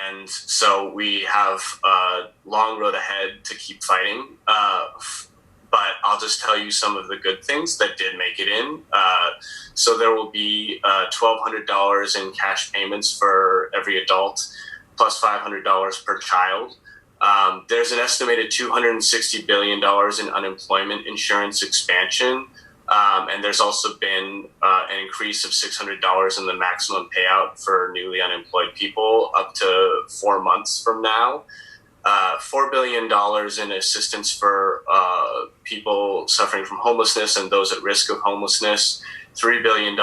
And so we have a long road ahead to keep fighting. But I'll just tell you some of the good things that did make it in. So there will be $1,200 in cash payments for every adult, plus $500 per child. There's an estimated $260 billion in unemployment insurance expansion. And there's also been an increase of $600 in the maximum payout for newly unemployed people up to 4 months from now. $4 billion in assistance for people suffering from homelessness and those at risk of homelessness. $3 billion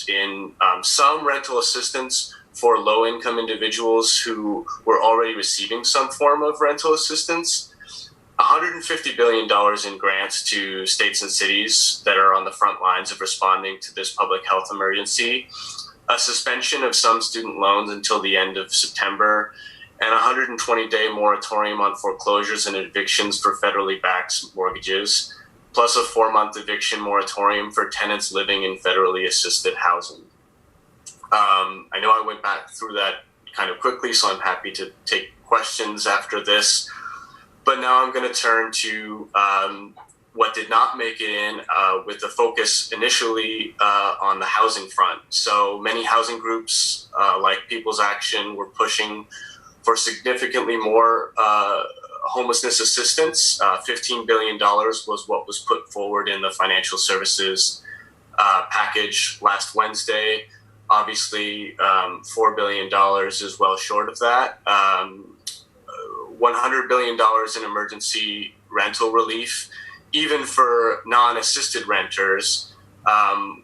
in some rental assistance for low-income individuals who were already receiving some form of rental assistance. $150 billion in grants to states and cities that are on the front lines of responding to this public health emergency. A suspension of some student loans until the end of September, and a 120-day moratorium on foreclosures and evictions for federally backed mortgages, plus a 4-month eviction moratorium for tenants living in federally assisted housing. I know I went back through that kind of quickly, so I'm happy to take questions after this. But now I'm going to turn to what did not make it in, with the focus initially on the housing front. So many housing groups, like People's Action, were pushing for significantly more homelessness assistance. $15 billion was what was put forward in the financial services package last Wednesday. Obviously, $4 billion is well short of that. $100 billion in emergency rental relief, even for non-assisted renters,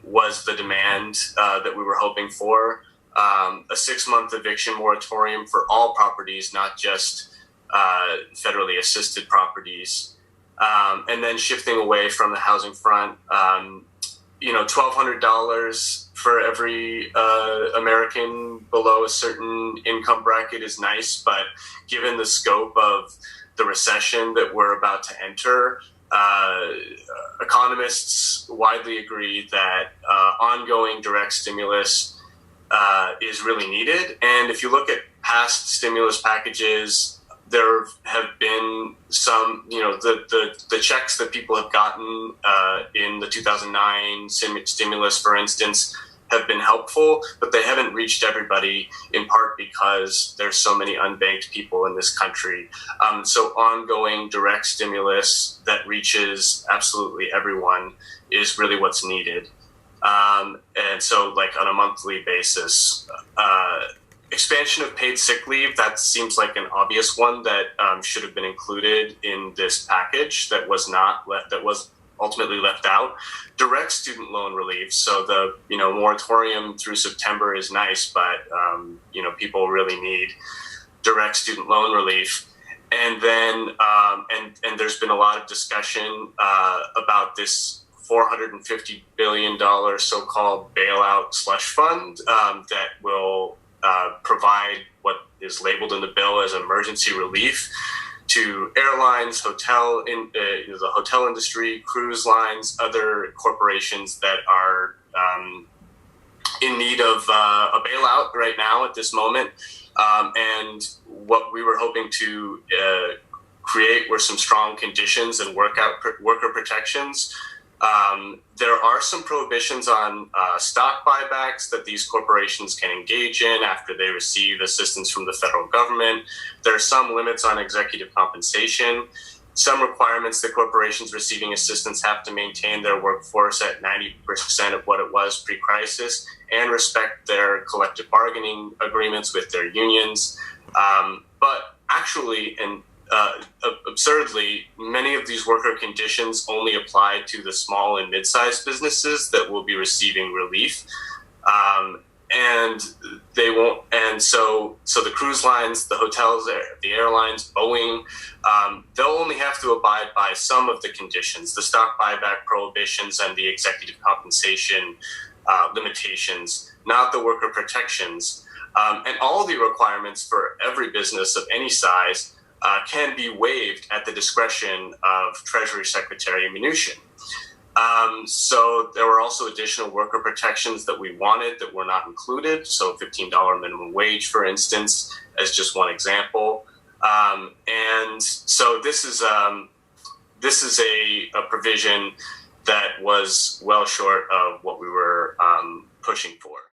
was the demand that we were hoping for. A 6-month eviction moratorium for all properties, not just federally assisted properties. And then shifting away from the housing front, $1,200 for every American below a certain income bracket is nice, but given the scope of the recession that we're about to enter, economists widely agree that ongoing direct stimulus is really needed. And if you look at past stimulus packages, there have been some, the checks that people have gotten in the 2009 stimulus, for instance, have been helpful, but they haven't reached everybody, in part because there's so many unbanked people in this country. So ongoing direct stimulus that reaches absolutely everyone is really what's needed. And so, like, on a monthly basis, expansion of paid sick leave, that seems like an obvious one that should have been included in this package that was ultimately left out. Direct student loan relief, so the moratorium through September is nice, but people really need direct student loan relief. And then and there's been a lot of discussion about this $450 billion so-called bailout slush fund that will provide what is labeled in the bill as emergency relief to airlines, the hotel industry, cruise lines, other corporations that are in need of a bailout right now at this moment. And what we were hoping to create were some strong conditions and worker protections. There are some prohibitions on stock buybacks that these corporations can engage in after they receive assistance from the federal government. There are some limits on executive compensation, some requirements that corporations receiving assistance have to maintain their workforce at 90% of what it was pre-crisis and respect their collective bargaining agreements with their unions. But actually, and absurdly, many of these worker conditions only apply to the small and mid-sized businesses that will be receiving relief, and they won't. And so the cruise lines, the hotels, the airlines, Boeing, they'll only have to abide by some of the conditions, the stock buyback prohibitions and the executive compensation limitations, not the worker protections. And all the requirements for every business of any size can be waived at the discretion of Treasury Secretary Mnuchin. So there were also additional worker protections that we wanted that were not included. So $15 minimum wage, for instance, as just one example. And so this is a provision that was well short of what we were pushing for.